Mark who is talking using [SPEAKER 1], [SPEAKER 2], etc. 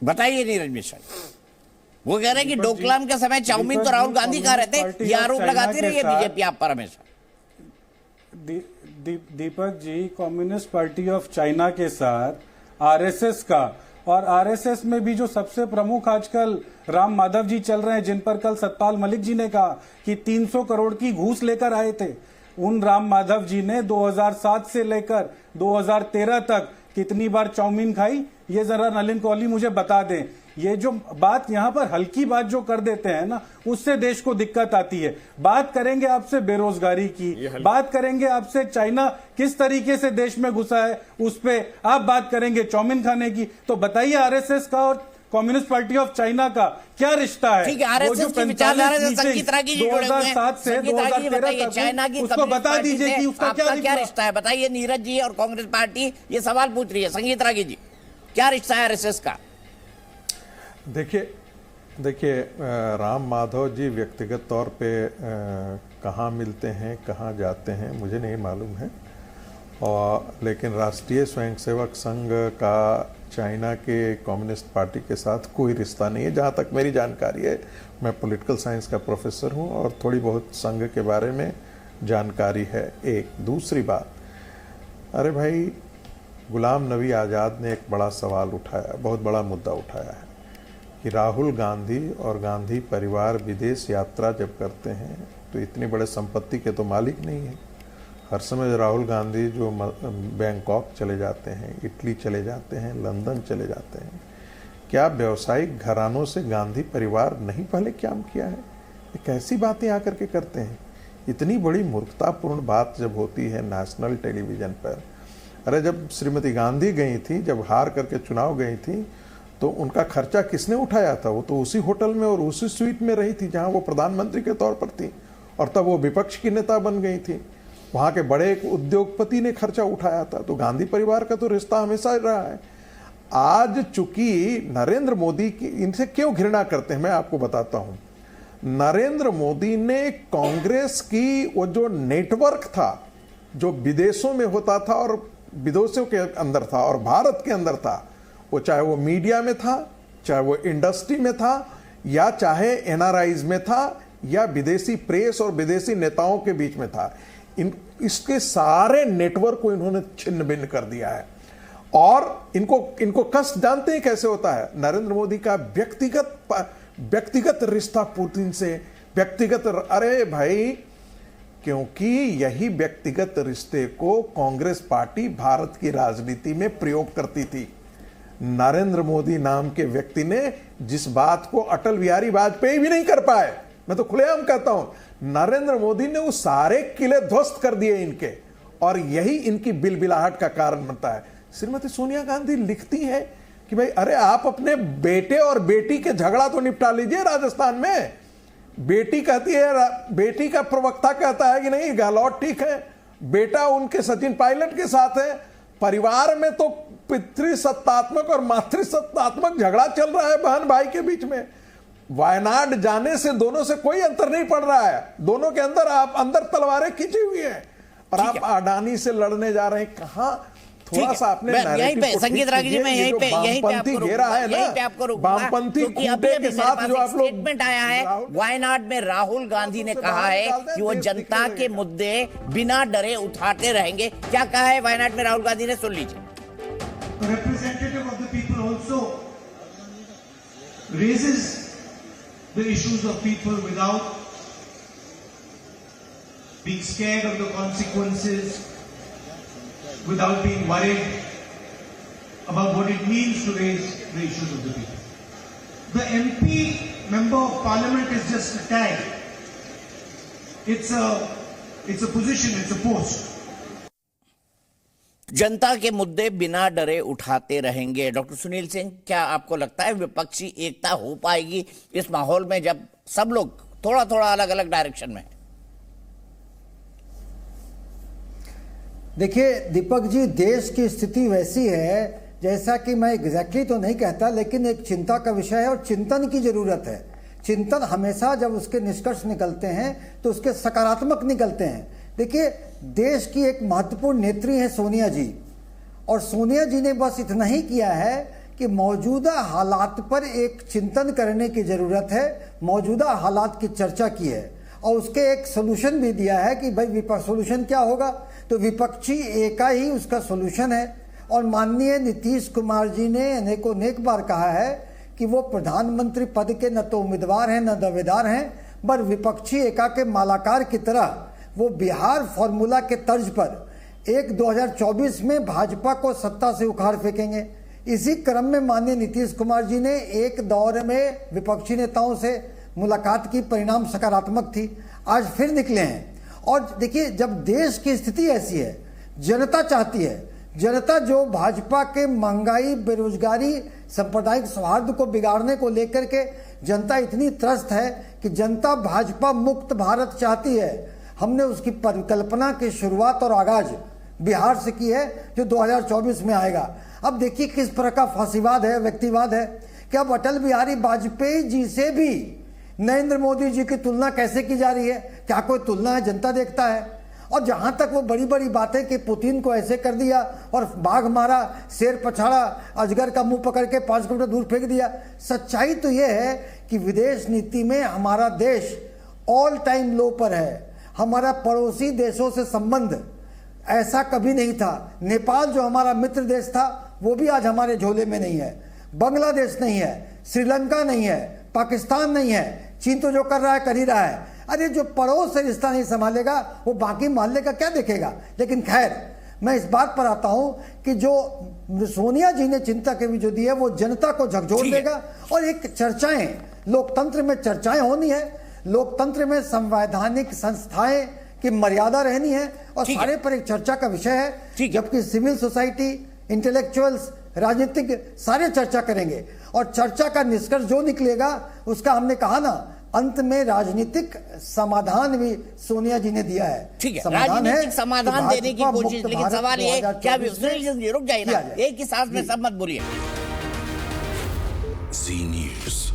[SPEAKER 1] बताइए नीरज मिश्रा। वो कह रहे हैं कि डोकलाम के समय चाउमीन तो राहुल गांधी खा रहे थे, ये आरोप लगाती रही है बीजेपी आप पर हमेशा।
[SPEAKER 2] Deepak ji, communist party of China के साथ आरएसएस का, और आरएसएस में भी जो सबसे प्रमुख आजकल राम माधव जी चल रहे हैं, जिन पर कल सतपाल मलिक जी ने कहा कि 300 करोड़ की घूस लेकर आए थे, उन राम माधव जी ने 2007 से लेकर 2013 तक कितनी बार चाउमीन खाई, ये जरा नलिन कोहली मुझे बता दें। ये जो बात यहां पर हल्की बात जो कर देते हैं ना, उससे देश को दिक्कत आती है। बात करेंगे आपसे बेरोजगारी की, बात करेंगे आपसे चाइना किस तरीके से देश में घुसा है उस पे, आप बात करेंगे चाउमीन खाने की। तो बताइए आरएसएस का और कम्युनिस्ट पार्टी ऑफ चाइना का क्या रिश्ता है?
[SPEAKER 1] ठीक है, आरएसएस की विचारधारा से संगीतरा जी जुड़े हुए हैं।
[SPEAKER 2] 2007 से 2013 तक
[SPEAKER 1] चाइना की
[SPEAKER 2] उसको बता दीजिए कि उसका
[SPEAKER 1] क्या रिश्ता है। बताइए नीरज जी, और कांग्रेस पार्टी ये सवाल पूछ रही है। संगीतरा जी, क्या रिश्ता है आरएसएस का?
[SPEAKER 3] देखिए राम माधव जी व्यक्तिगत तौर पे कहाँ मिलते हैं, कहाँ जाते हैं, मुझे नहीं मालूम है। और लेकिन राष्ट्रीय स्वयंसेवक संघ का चाइना के कम्युनिस्ट पार्टी के साथ कोई रिश्ता नहीं है, जहाँ तक मेरी जानकारी है। मैं पॉलिटिकल साइंस का प्रोफेसर हूँ और थोड़ी बहुत संघ के बारे में जानकारी है। एक दूसरी बात, अरे भाई, गुलाम नबी आज़ाद ने एक बड़ा सवाल उठाया, बहुत बड़ा मुद्दा उठाया है कि राहुल गांधी और गांधी परिवार विदेश यात्रा जब करते हैं तो इतनी बड़े संपत्ति के तो मालिक नहीं है। हर समय राहुल गांधी जो बैंकॉक चले जाते हैं, इटली चले जाते हैं, लंदन चले जाते हैं, क्या व्यावसायिक घरानों से गांधी परिवार नहीं पहले काम किया है? ये कैसी बातें आकर के करते हैं? इतनी बड़ी मूर्खतापूर्ण बात जब होती है नेशनल टेलीविज़न पर। अरे जब श्रीमती गांधी गई थी, जब हार करके चुनाव गई थी, तो उनका खर्चा किसने उठाया था? वो तो उसी होटल में और उसी स्वीट में रही थी जहां वो प्रधानमंत्री के तौर पर थी, और तब वो विपक्ष की नेता बन गई थी। वहां के बड़े एक उद्योगपति ने खर्चा उठाया था। तो गांधी परिवार का तो रिश्ता हमेशा रहा है। आज चूंकि नरेंद्र मोदी की, इनसे क्यों घृणा करते हैं मैं आपको बताता हूं। नरेंद्र मोदी ने कांग्रेस की वो जो नेटवर्क था, जो विदेशों में होता था और विदेशों के अंदर था और भारत के अंदर था, वो चाहे वो मीडिया में था, चाहे वो इंडस्ट्री में था, या चाहे एनआरआईज में था, या विदेशी प्रेस और विदेशी नेताओं के बीच में था, इसके सारे नेटवर्क को इन्होंने छिन्न भिन्न कर दिया है। और इनको कष्ट जानते हैं कैसे होता है? नरेंद्र मोदी का व्यक्तिगत रिश्ता पुतिन से, व्यक्तिगत, अरे भाई, क्योंकि यही व्यक्तिगत रिश्ते को कांग्रेस पार्टी भारत की राजनीति में प्रयोग करती थी। नरेंद्र मोदी नाम के व्यक्ति ने जिस बात को अटल बिहारी वाजपेयी भी नहीं कर पाए, मैं तो खुलेआम कहता हूं, नरेंद्र मोदी ने वो सारे किले ध्वस्त कर दिए इनके, और यही इनकी बिलबिलाहट का कारण बनता है। श्रीमती सोनिया गांधी लिखती है कि भाई, अरे आप अपने बेटे और बेटी के झगड़ा तो निपटा लीजिए राजस्थान में। बेटी कहती है, बेटी का प्रवक्ता कहता है कि नहीं, गहलोत ठीक है, बेटा उनके सचिन पायलट के साथ है। परिवार में तो पितृसत्तात्मक और मातृसत्तात्मक झगड़ा चल रहा है बहन भाई के बीच में। वायनाड जाने से दोनों से कोई अंतर नहीं पड़ रहा है। दोनों के अंदर अंदर तलवारें खींची हुई हैं, और आप अडानी से लड़ने जा रहे हैं। कहां थोड़ा सा आपने
[SPEAKER 1] यहीं पे संगीतरा जी, मैं यहीं पे
[SPEAKER 3] आपको घेरा है ना, वामपंथी
[SPEAKER 1] के साथ जो आप लोग स्टेटमेंट आया है वायनाड में, राहुल गांधी ने कहा है कि वो जनता के मुद्दे बिना डरे उठाते रहेंगे। क्या कहा है वायनाड में राहुल गांधी ने, सुन लीजिए।
[SPEAKER 4] Representative of the people also raises the issues of people without being scared of the consequences, without being worried about what it means to raise the issues of the people. The MP, Member of Parliament, is just a tag. It's a position, it's a post.
[SPEAKER 1] जनता के मुद्दे बिना डरे उठाते रहेंगे। Doctor Sunil Singh, क्या आपको लगता है विपक्षी एकता हो पाएगी इस माहौल में जब सब लोग थोड़ा थोड़ा अलग अलग डायरेक्शन में?
[SPEAKER 5] देखिए दीपक जी, देश की स्थिति वैसी है, जैसा कि मैं एग्जैक्टली तो नहीं कहता, लेकिन एक चिंता का विषय है और चिंतन की जरूरत है। चिंतन हमेशा जब उसके निष्कर्ष निकलते हैं तो उसके सकारात्मक निकलते हैं। देखिए, देश की एक महत्वपूर्ण नेत्री है सोनिया जी, और सोनिया जी ने बस इतना ही किया है कि मौजूदा हालात पर एक चिंतन करने की जरूरत है, मौजूदा हालात की चर्चा की है और उसके एक सोल्यूशन भी दिया है कि भाई विपक्ष सोल्यूशन क्या होगा, तो विपक्षी एका ही उसका सोल्यूशन है। और माननीय नीतीश कुमार जी ने अनेकों नेक बार कहा है कि वो प्रधानमंत्री पद के न तो उम्मीदवार हैं न दावेदार हैं, पर विपक्षी एका के मालाकार की तरह वो बिहार फॉर्मूला के तर्ज पर 2024 में भाजपा को सत्ता से उखाड़ फेंकेंगे। इसी क्रम में माननीय नीतीश कुमार जी ने एक दौर में विपक्षी नेताओं से मुलाकात की, परिणाम सकारात्मक थी, आज फिर निकले हैं। और देखिए, जब देश की स्थिति ऐसी है, जनता चाहती है, जनता जो भाजपा के महंगाई, बेरोजगारी, सांप्रदायिक सौहार्द को बिगाड़ने को लेकर के जनता इतनी त्रस्त है कि जनता भाजपा मुक्त भारत चाहती है। हमने उसकी परिकल्पना की शुरुआत और आगाज बिहार से की है, जो 2024 में आएगा। अब देखिए किस तरह का फांसीवाद है, व्यक्तिवाद है कि अब अटल बिहारी वाजपेयी जी से भी नरेंद्र मोदी जी की तुलना कैसे की जा रही है। क्या कोई तुलना है? जनता देखता है। और जहां तक वो बड़ी बड़ी बातें कि पुतिन को ऐसे कर दिया और बाघ मारा, शेर पछाड़ा, अजगर का मुंह पकड़ के 5 किलोमीटर दूर फेंक दिया, सच्चाई तो ये है कि विदेश नीति में हमारा देश ऑल टाइम लो पर है। हमारा पड़ोसी देशों से संबंध ऐसा कभी नहीं था। नेपाल जो हमारा मित्र देश था वो भी आज हमारे झोले में नहीं है, बांग्लादेश नहीं है, श्रीलंका नहीं है, पाकिस्तान नहीं है, चीन तो जो कर रहा है कर ही रहा है। अरे जो पड़ोस से रिश्ता नहीं संभालेगा वो बाकी मोहल्ले का क्या देखेगा। लेकिन खैर, मैं इस बात पर आता हूं कि जो सोनिया जी ने चिंता के भी जो दी है वो जनता को झकझोर देगा। और एक चर्चाएं, लोकतंत्र में चर्चाएं होनी है, लोकतंत्र में संवैधानिक संस्थाएं की मर्यादा रहनी है और सारे पर एक चर्चा का विषय है। जबकि सिविल सोसाइटी, इंटेलेक्चुअल्स, राजनीतिक सारे चर्चा करेंगे और चर्चा का निष्कर्ष जो निकलेगा उसका, हमने कहा ना, अंत में राजनीतिक समाधान भी सोनिया जी ने दिया है।
[SPEAKER 1] ठीक है, राजनीतिक समाधान देने की कोशिश। लेकिन सवाल ये, क्या रुक जाइए ना, एक ही सांस में सब मत बोलिए।
[SPEAKER 6] जी न्यूज़।